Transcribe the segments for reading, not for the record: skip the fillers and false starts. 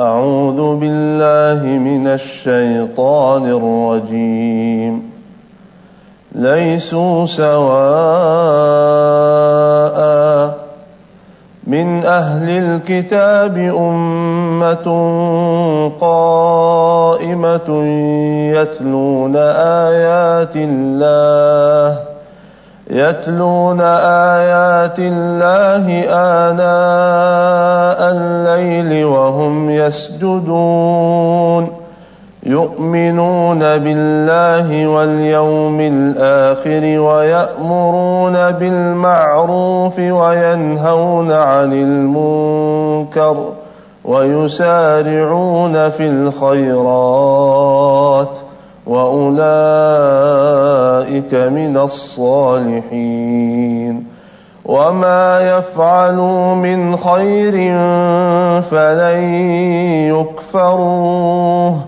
أعوذ بالله من الشيطان الرجيم ليسوا سواء من أهل الكتاب أمة قائمة يتلون آيات الله آناء الليل وهم يسجدون يؤمنون بالله واليوم الآخر ويأمرون بالمعروف وينهون عن المنكر ويسارعون في الخيرات وأولئك من الصالحين وما يفعلوا من خير فلن يكفروه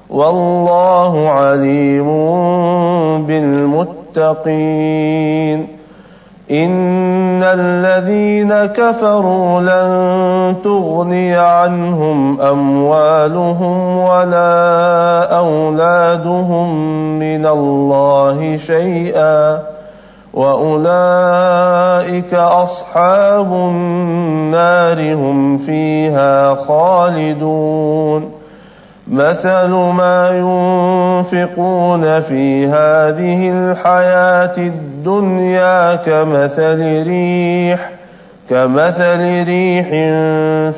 والله عليم بالمتقين إن الذين كفروا لن تغني عنهم أموالهم ولا أولادهم من الله شيئا وأولئك أصحاب النار هم فيها خالدون مثل ما ينفقون في هذه الحياة الدنيا كمثل ريح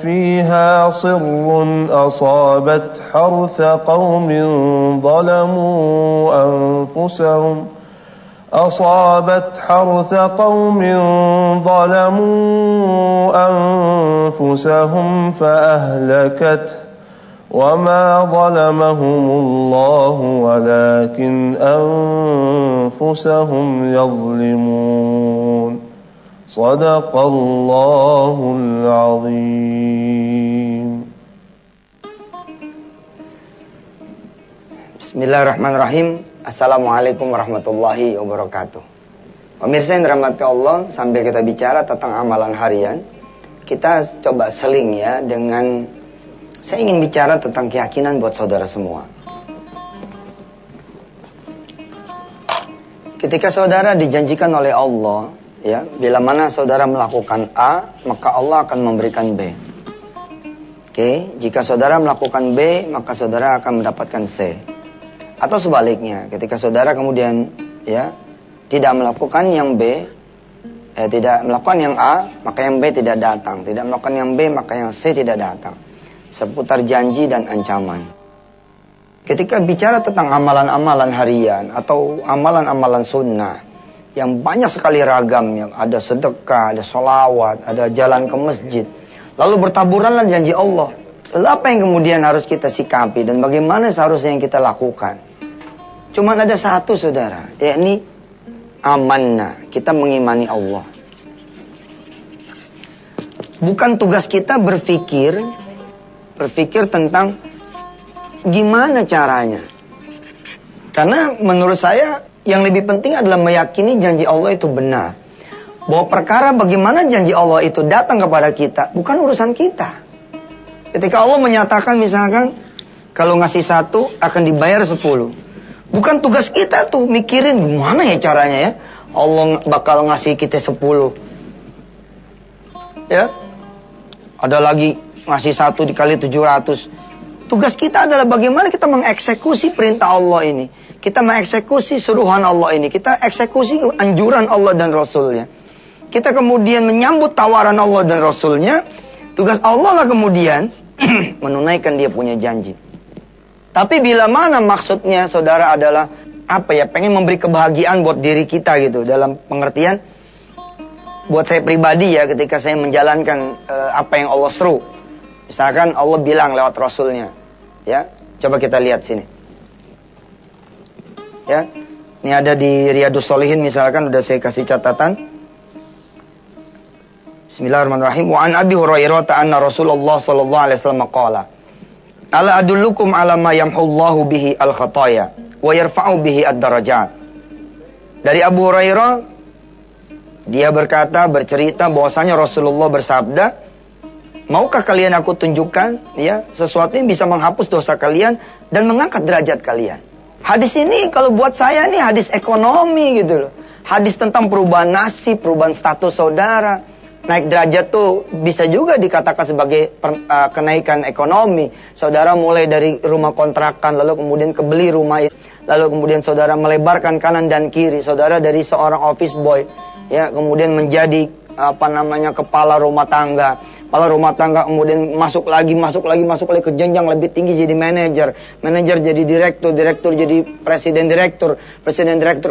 فيها صر أصابت حرث قوم ظلموا أنفسهم فأهلكته وما ظلمهم الله ولكن أنفسهم يظلمون صدق الله العظيم. Bismillahirrahmanirrahim. Assalamualaikum warahmatullahi wabarakatuh. Pemirsa yang dirahmati Allah, sambil kita bicara tentang amalan harian, kita coba seling ya dengan, saya ingin bicara tentang keyakinan buat saudara semua. Ketika saudara dijanjikan oleh Allah, ya, bila mana saudara melakukan A, maka Allah akan memberikan B. Oke, jika saudara melakukan B, maka saudara akan mendapatkan C. Atau sebaliknya, ketika saudara kemudian ya tidak melakukan yang B, tidak melakukan yang A, maka yang B tidak datang. Tidak melakukan yang B, maka yang C tidak datang. Seputar janji dan ancaman. Ketika bicara tentang amalan-amalan harian atau amalan-amalan sunnah yang banyak sekali ragamnya, ada sedekah, ada sholawat, ada jalan ke masjid, lalu bertaburanlah janji Allah. Lalu apa yang kemudian harus kita sikapi dan bagaimana seharusnya yang kita lakukan? Cuman ada satu, saudara, yakni amanah, kita mengimani Allah. Bukan tugas kita berpikir tentang gimana caranya. Karena menurut saya yang lebih penting adalah meyakini janji Allah itu benar. Bahwa perkara bagaimana janji Allah itu datang kepada kita bukan urusan kita. Ketika Allah menyatakan misalkan kalau ngasih 1 akan dibayar 10. Bukan tugas kita tuh mikirin gimana ya caranya ya. Allah bakal ngasih kita 10. Ya. Ada lagi ngasih 1 dikali 700. Tugas kita adalah bagaimana kita mengeksekusi perintah Allah ini. Kita mengeksekusi suruhan Allah ini. Kita eksekusi anjuran Allah dan Rasulnya. Kita kemudian menyambut tawaran Allah dan Rasulnya. Tugas Allah lah kemudian menunaikan dia punya janji. Tapi bila mana maksudnya saudara adalah pengen memberi kebahagiaan buat diri kita gitu. Dalam pengertian buat saya pribadi ya, ketika saya menjalankan apa yang Allah seru. Misalkan Allah bilang lewat Rasulnya, ya, coba kita lihat sini, ya, ini ada di Riyadhus Shalihin misalkan, udah saya kasih catatan. Bismillahirrahmanirrahim. Wa an Abi Hurairah anna Rasulullah sallallahu alaihi wasallam qala, ala adullukum ala ma yamhullahu bihi al-khataya wa yarfa'u bihi ad-darajat. Dari Abu Hurairah, dia bercerita bahwasanya Rasulullah bersabda, Maukah kalian aku tunjukkan ya sesuatu yang bisa menghapus dosa kalian dan mengangkat derajat kalian? Hadis ini kalau buat saya nih hadis ekonomi gitu loh. Hadis tentang perubahan nasib, perubahan status saudara. Naik derajat tuh bisa juga dikatakan sebagai kenaikan ekonomi. Saudara mulai dari rumah kontrakan, lalu kemudian kebeli rumah itu. Lalu kemudian saudara melebarkan kanan dan kiri. Saudara dari seorang office boy, ya kemudian menjadi kepala rumah tangga. Kepala rumah tangga kemudian masuk lagi ke jenjang lebih tinggi jadi manajer. Manajer jadi direktur, direktur jadi presiden direktur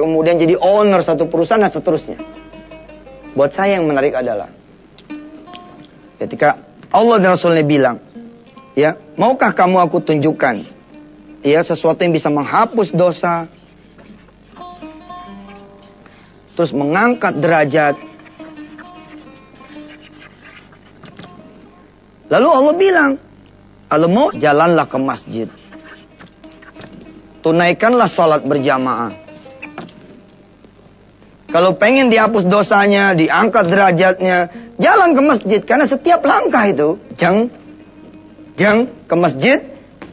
kemudian jadi owner satu perusahaan dan seterusnya. Buat saya yang menarik adalah ketika Allah dan Rasulnya bilang, ya, maukah kamu aku tunjukkan, ya, sesuatu yang bisa menghapus dosa, terus mengangkat derajat. Lalu Allah bilang, kalau mau jalanlah ke masjid, tunaikanlah salat berjamaah. Kalau pengen dihapus dosanya, diangkat derajatnya, jalan ke masjid. Karena setiap langkah itu, jeng ke masjid,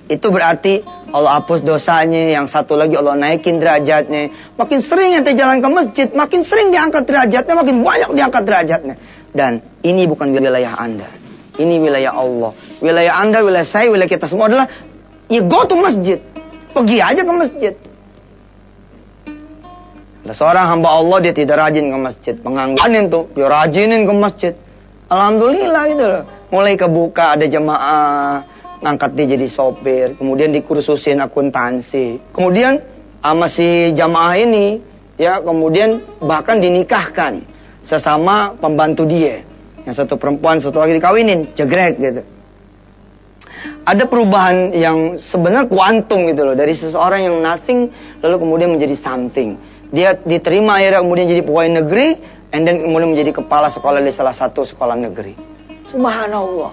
itu berarti Allah hapus dosanya. Yang satu lagi Allah naikin derajatnya. Makin sering ente jalan ke masjid, makin sering diangkat derajatnya, makin banyak diangkat derajatnya. Dan ini bukan wilayah Anda. Ini wilayah Allah. Wilayah Anda, wilayah saya, wilayah kita semua adalah, ya go to masjid. Pergi aja ke masjid. Ada seorang hamba Allah, dia tidak rajin ke masjid. Pengangguran tuh, dia rajinin ke masjid. Alhamdulillah gitu loh. Mulai kebuka, ada jemaah. Ngangkat dia jadi sopir. Kemudian dikursusin akuntansi. Kemudian sama si jamaah ini, ya kemudian bahkan dinikahkan. Sesama pembantu dia. Yang satu perempuan, satu lagi dikawinin. Jegrek gitu. Ada perubahan yang sebenarnya kuantum gitu loh. Dari seseorang yang nothing, lalu kemudian menjadi something. Dia diterima akhirnya kemudian jadi pegawai negeri, and then kemudian menjadi kepala sekolah di salah satu sekolah negeri. Subhanallah.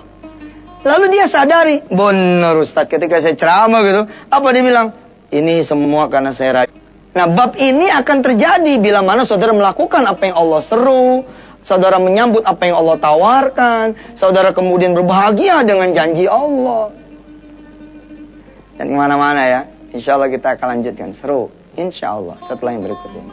Lalu dia sadari, benar Ustaz, ketika saya ceramah gitu, apa dia bilang? Ini semua karena saya rajin. Nah, bab ini akan terjadi bila mana saudara melakukan apa yang Allah seru, saudara menyambut apa yang Allah tawarkan, saudara kemudian berbahagia dengan janji Allah. Dan kemana-mana ya, insya Allah kita akan lanjutkan seru. Insya Allah setelah yang berikut ini.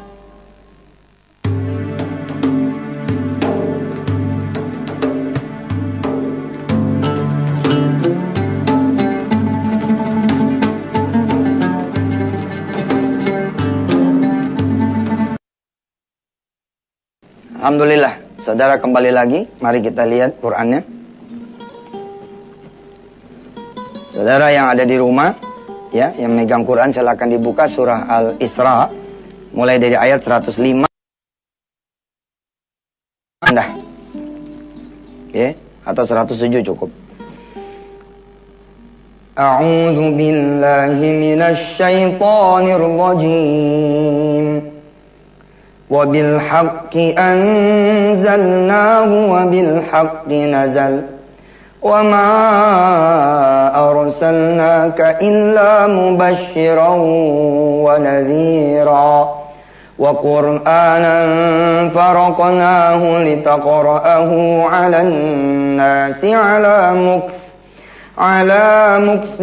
Alhamdulillah, saudara kembali lagi. Mari kita lihat Qur'annya. Saudara yang ada di rumah, ya, yang megang Quran silakan dibuka surah Al-Isra mulai dari ayat 105. Anda. Oke, atau 107 cukup. A'udzu billahi minasy syaithanir rajim. Wa bil haqqi anzalnahu wa bil haqqi nazal. وَمَا أَرْسَلْنَاكَ إِلَّا مُبَشِّرًا وَنَذِيرًا وَقُرْآنًا فَرَقْنَاهُ لِتَقْرَأَهُ عَلَى النَّاسِ عَلَى مُكْثٍ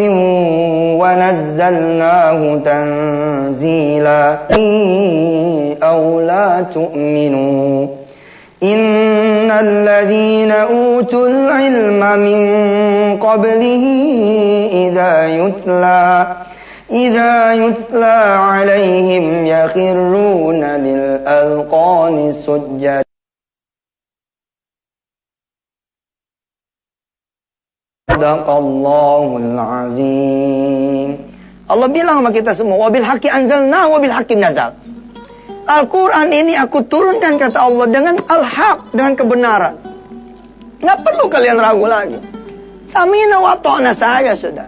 وَنَزَّلْنَاهُ تَنزِيلًا أَوْ لَا تُؤْمِنُوا إن الذين أوتوا العلم من قبله إذا يتلى عليهم يخرون للأذقان سجدا صدق الله العظيم. Allah bilang sama kita semua, wabil haqqi anzalna wabil haqqi nazal. Al-Quran ini aku turunkan kata Allah dengan al-haq, dengan kebenaran. Nggak perlu kalian ragu lagi. Samina wa ta'na saja sudah.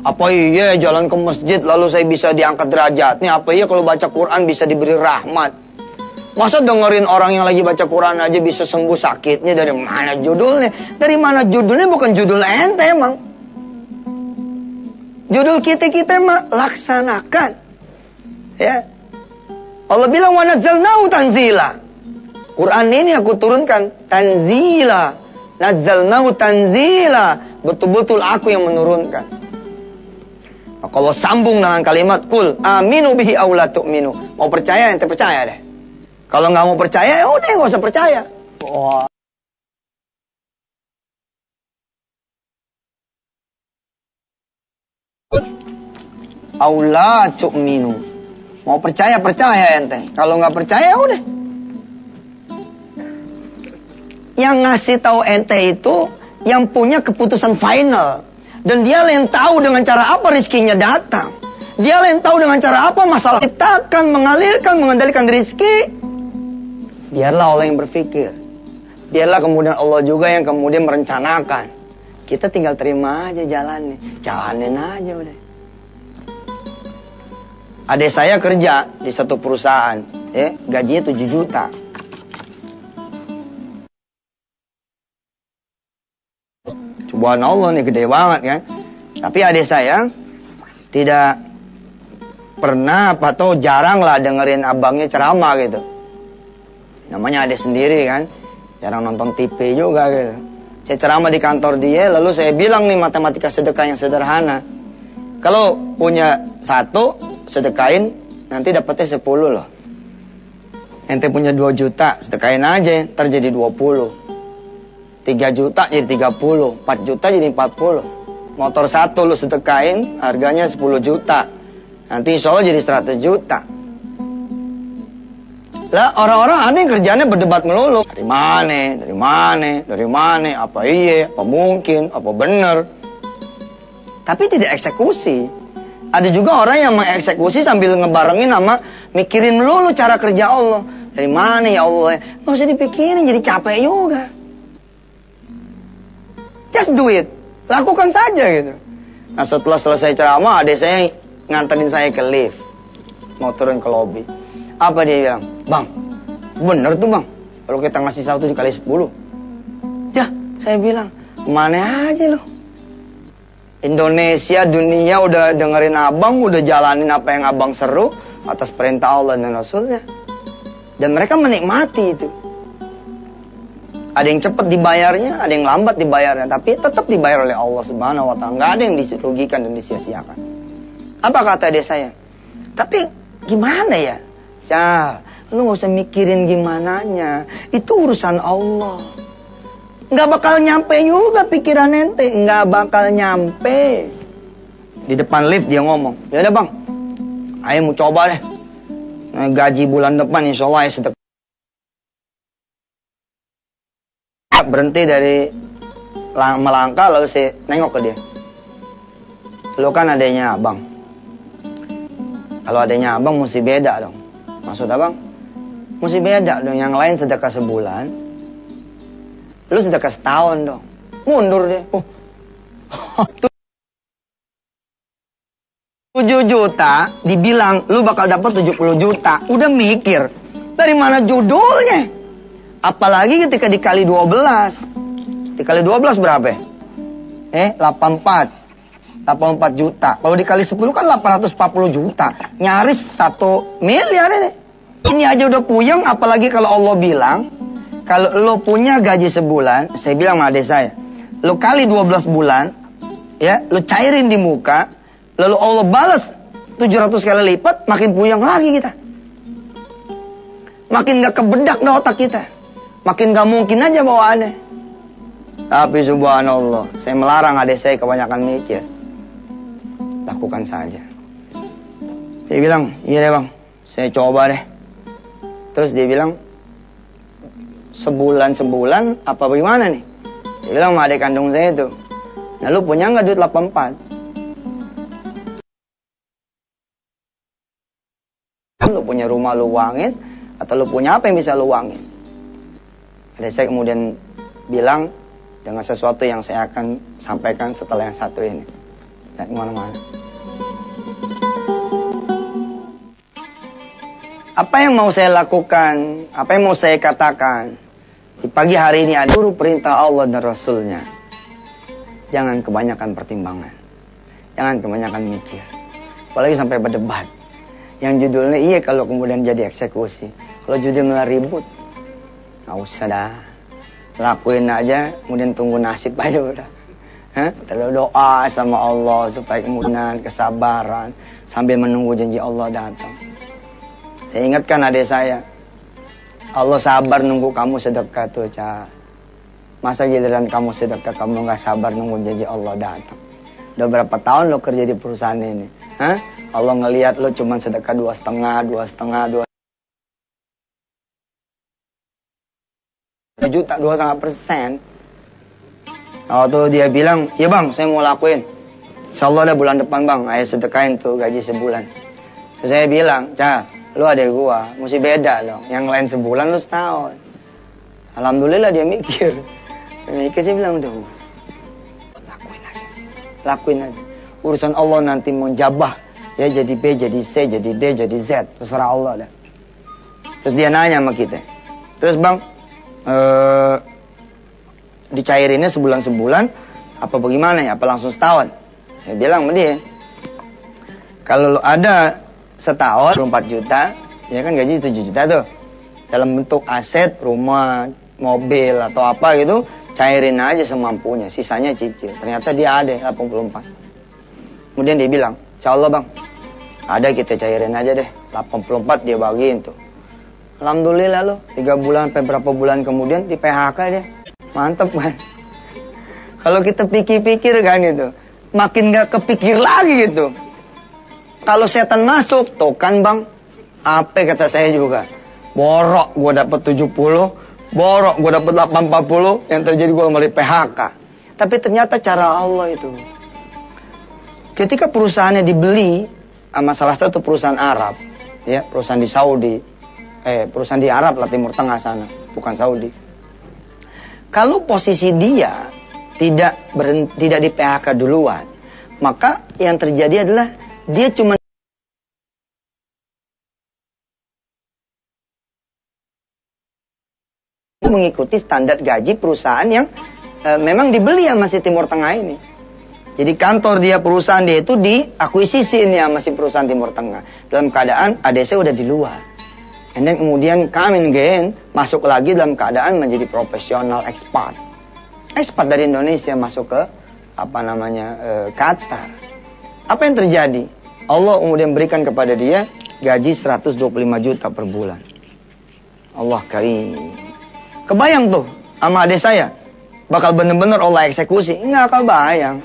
Apa iya jalan ke masjid lalu saya bisa diangkat derajatnya? Apa iya kalau baca Quran bisa diberi rahmat? Masa dengerin orang yang lagi baca Quran aja bisa sembuh sakitnya? Dari mana judulnya? Dari mana judulnya? Bukan judul ente emang. Judul kita emang laksanakan. Ya. Allah bilang wa nazzalnahu tanzila. Quran ini aku turunkan tanzila Nazzalnahu tanzila. Betul-betul aku yang menurunkan. Maka Allah sambung dengan kalimat kul aminu bihi aw la tu'minu. Mau percaya ente percaya deh. Kalau nggak mau percaya ya udah nggak usah percaya. Wah. Aw la tu'minu. Mau percaya ente. Kalau nggak percaya udah. Yang ngasih tahu ente itu yang punya keputusan final. Dan dia yang tahu dengan cara apa rizkinya datang. Dia yang tahu dengan cara apa masalah ciptakan, mengalirkan, mengendalikan rizki. Biarlah Allah yang berpikir. Biarlah kemudian Allah juga yang kemudian merencanakan. Kita tinggal terima aja jalannya. Jalanin aja udah. Adik saya kerja di satu perusahaan, ya, gajinya 7 juta. Subhanallah nih gede banget kan. Tapi adik saya tidak pernah atau jarang lah dengerin abangnya ceramah gitu. Namanya adik sendiri kan, jarang nonton TV juga gitu. Saya ceramah di kantor dia, lalu saya bilang nih matematika sedekah yang sederhana. Kalau punya 1, sedekain, nanti dapetnya 10 loh. Ente punya 2 juta, sedekain aja, ntar jadi 20. 3 juta jadi 30, 4 juta jadi 40. Motor 1 lu sedekain, harganya 10 juta. Nanti insya Allah jadi 100 juta. Lah orang-orang ada yang kerjanya berdebat melulu. Dari mana, apa iya, apa mungkin, apa benar. Tapi tidak eksekusi. Ada juga orang yang mengeksekusi sambil ngebarengin sama mikirin melulu cara kerja Allah. Dari mana ya Allah? Nggak usah dipikirin, jadi capek juga. Just do it. Lakukan saja gitu. Nah setelah selesai ceramah, adik saya nganterin saya ke lift. Mau turun ke lobi. Apa dia bilang? Bang, bener tuh bang. Kalau kita ngasih 1 dikali 10. Ya, saya bilang, mana aja loh. Indonesia, dunia udah dengerin abang, udah jalanin apa yang abang seru atas perintah Allah dan Rasulnya. Dan mereka menikmati itu. Ada yang cepat dibayarnya, ada yang lambat dibayarnya, tapi tetap dibayar oleh Allah Subhanahu wa taala. Enggak ada yang dirugikan dan disia-siakan. Apa kata dia saya? Tapi gimana ya? Cah, lu gak usah mikirin gimananya. Itu urusan Allah. Nggak bakal nyampe juga pikiran ente. Nggak bakal nyampe. Di depan lift dia ngomong. Ya udah bang, ayo mau coba deh. Nah, gaji bulan depan insya Allah ya sedekah. Berhenti dari melangkah lalu saya nengok ke dia. Lu kan adanya abang. Kalau adanya abang mesti beda dong. Maksud abang? Mesti beda dong. Yang lain sedekah sebulan. Lu sedekah setahun dong. Mundur deh. 7 juta dibilang lu bakal dapat 70 juta. Udah mikir. Dari mana judulnya? Apalagi ketika dikali 12. Dikali 12 berapa? 84 juta. Kalau dikali 10 kan 840 juta. Nyaris 1 miliar ini. Ini aja udah puyeng. Apalagi kalau Allah bilang, kalau lo punya gaji sebulan, saya bilang sama adik saya, lo kali 12 bulan, ya, lo cairin di muka, lalu Allah balas 700 kali lipat, makin puyeng lagi kita. Makin gak kebedak dah otak kita. Makin gak mungkin aja bawaannya. Tapi subhanallah, saya melarang adik saya kebanyakan mikir. Lakukan saja. Dia bilang, iya deh bang, saya coba deh. Terus dia bilang, sebulan apa bagaimana nih? Dia bilang sama adik kandung saya itu, nah lu punya nggak duit 84? Lu punya rumah lu uangin, atau lu punya apa yang bisa lu uangin? Adik saya kemudian bilang dengan sesuatu yang saya akan sampaikan setelah yang satu ini. Dan kemana-mana. Apa yang mau saya lakukan? Apa yang mau saya katakan? Di pagi hari ini ada perintah Allah dan Rasulnya. Jangan kebanyakan pertimbangan. Jangan kebanyakan mikir. Apalagi sampai berdebat. Yang judulnya iya kalau kemudian jadi eksekusi. Kalau judulnya ribut, nggak usah dah. Lakuin aja, kemudian tunggu nasib aja udah. Terlalu doa sama Allah supaya kemudian kesabaran sambil menunggu janji Allah datang. Saya ingatkan adik saya, Allah sabar nunggu kamu sedekah tuh, Cak. Masa giliran kamu sedekah kamu nggak sabar nunggu janji Allah datang? Udah berapa tahun lo kerja di perusahaan ini? Allah ngelihat lo cuma sedekah 2,5 juta, 2,5%. Waktu dia bilang, ya bang, saya mau lakuin. Insyaallah ada bulan depan bang, ayo sedekahin tuh gaji sebulan. So, saya bilang, Cak, lu adek gua, mesti beda dong. Yang lain sebulan, lu setahun. Alhamdulillah dia mikir. Saya bilang, udah, lakuin aja. Urusan Allah nanti mau jabah, ya jadi B, jadi C, jadi D, jadi Z, terserah Allah dah. Terus dia nanya sama kita, terus bang, dicairinnya sebulan-sebulan, apa bagaimana ya, apa langsung setahun? Saya bilang sama dia, kalau ada setahun 24 juta, ya kan gaji 7 juta tuh, dalam bentuk aset, rumah, mobil atau apa gitu, cairin aja semampunya, sisanya cicil. Ternyata dia ada 84. Kemudian dia bilang, insyaallah bang, ada kita cairin aja deh, 84 dia bagiin tuh. Alhamdulillah loh, 3 bulan sampai berapa bulan kemudian di PHK dia. Mantep kan? Kalau kita pikir-pikir kan gitu, makin gak kepikir lagi gitu. Kalau setan masuk, tuh kan bang, apa kata saya juga, borok gue dapet 70, borok gue dapet 840, yang terjadi gue malah PHK. Tapi ternyata cara Allah itu. Ketika perusahaannya dibeli sama salah satu perusahaan Arab, ya perusahaan di Saudi, perusahaan di Arab lah, Timur Tengah sana, bukan Saudi. Kalau posisi dia tidak di PHK duluan, maka yang terjadi adalah dia cuma mengikuti standar gaji perusahaan yang memang dibeli sama si Timur Tengah ini. Jadi kantor dia, perusahaan dia itu diakuisisi ini sama si perusahaan Timur Tengah. Dalam keadaan ADC udah di luar. And then kemudian come again, masuk lagi dalam keadaan menjadi profesional expat. Expat dari Indonesia masuk ke Qatar. Apa yang terjadi? Allah kemudian berikan kepada dia gaji 125 juta per bulan. Allah karim. Kebayang tuh sama adik saya, bakal bener-bener Allah eksekusi. Nggak kebayang.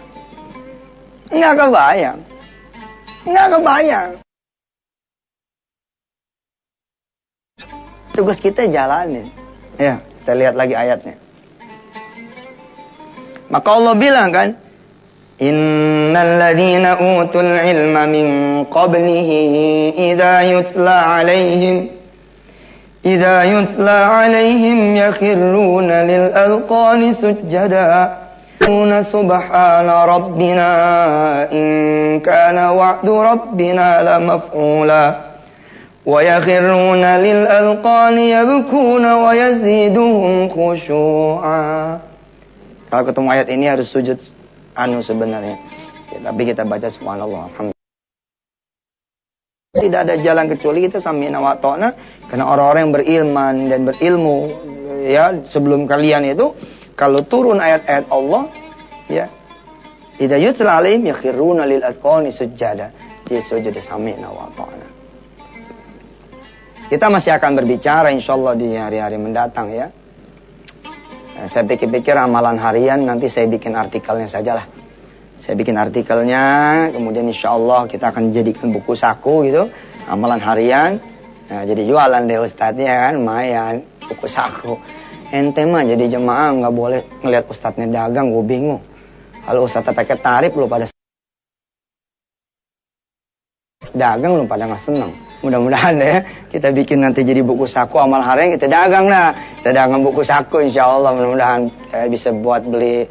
Tugas kita jalanin. Ya, kita lihat lagi ayatnya. Maka Allah bilang kan, innal ladzina utul ilma min qablihi idza yutla alaihim yakhruna lil alqani sujada. Subhana rabbina in kana wa'du rabbina lamaf'ula. وَيَخِرُّونَ لِلْأَذْقَانِ يَبْكُونَ وَيَزِيدُهُمْ خُشُوعًا. Kalau ketemu ayat ini harus sujud sebenarnya. Ya, tapi kita baca subhanallah, alhamdulillah. Tidak ada jalan kecuali kita sami'na wa ta'na, karena orang-orang yang berilman dan berilmu ya sebelum kalian itu, kalau turun ayat-ayat Allah ya, idza yutla alaihim yakhruna lil adqani sujada. Dia sujud sami'na wa ta'na. Kita masih akan berbicara insyaallah di hari-hari mendatang ya. Saya pikir-pikir amalan harian nanti saya bikin artikelnya sajalah. Saya bikin artikelnya, kemudian insyaallah kita akan jadikan buku saku gitu, amalan harian. Nah, jadi jualan deh ustadznya kan, lumayan, buku saku. Ente mah jadi jemaah nggak boleh ngelihat ustadznya dagang, gue bingung. Kalau ustadznya pakai tarif lu pada dagang lu pada nggak seneng. Mudah-mudahan ya kita bikin nanti jadi buku saku amal harian, kita dagang lah. Kita dagang buku saku insyaallah, mudah-mudahan bisa buat beli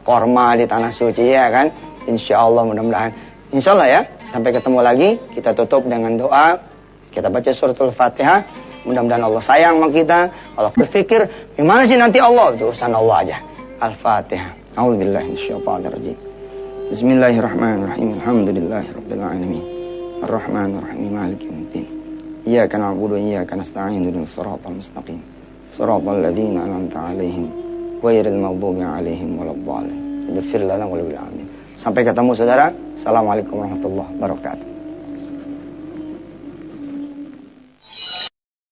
korma di tanah suci ya kan. Insyaallah mudah-mudahan. Insyaallah ya. Sampai ketemu lagi, kita tutup dengan doa. Kita baca suratul Fatihah. Mudah-mudahan Allah sayang sama kita. Allah berpikir, gimana sih nanti Allah? Itu urusan Allah aja. Al-Fatihah. A'udzubillahi minasyaitonirrajim. Bismillahirrahmanirrahim. Alhamdulillahirabbil alamin. Ar-Rahmanir-Rahim. Maliki yaumiddin. Iyyaka na'budu wa iyyaka nasta'in. Ihdinas siratal mustaqim. Siratal ladzina an'amta 'alaihim ghairil maghdubi 'alaihim waladdallin. Ighfir lana wa lil amin. Sampai ketemu saudara. Assalamualaikum warahmatullahi wabarakatuh.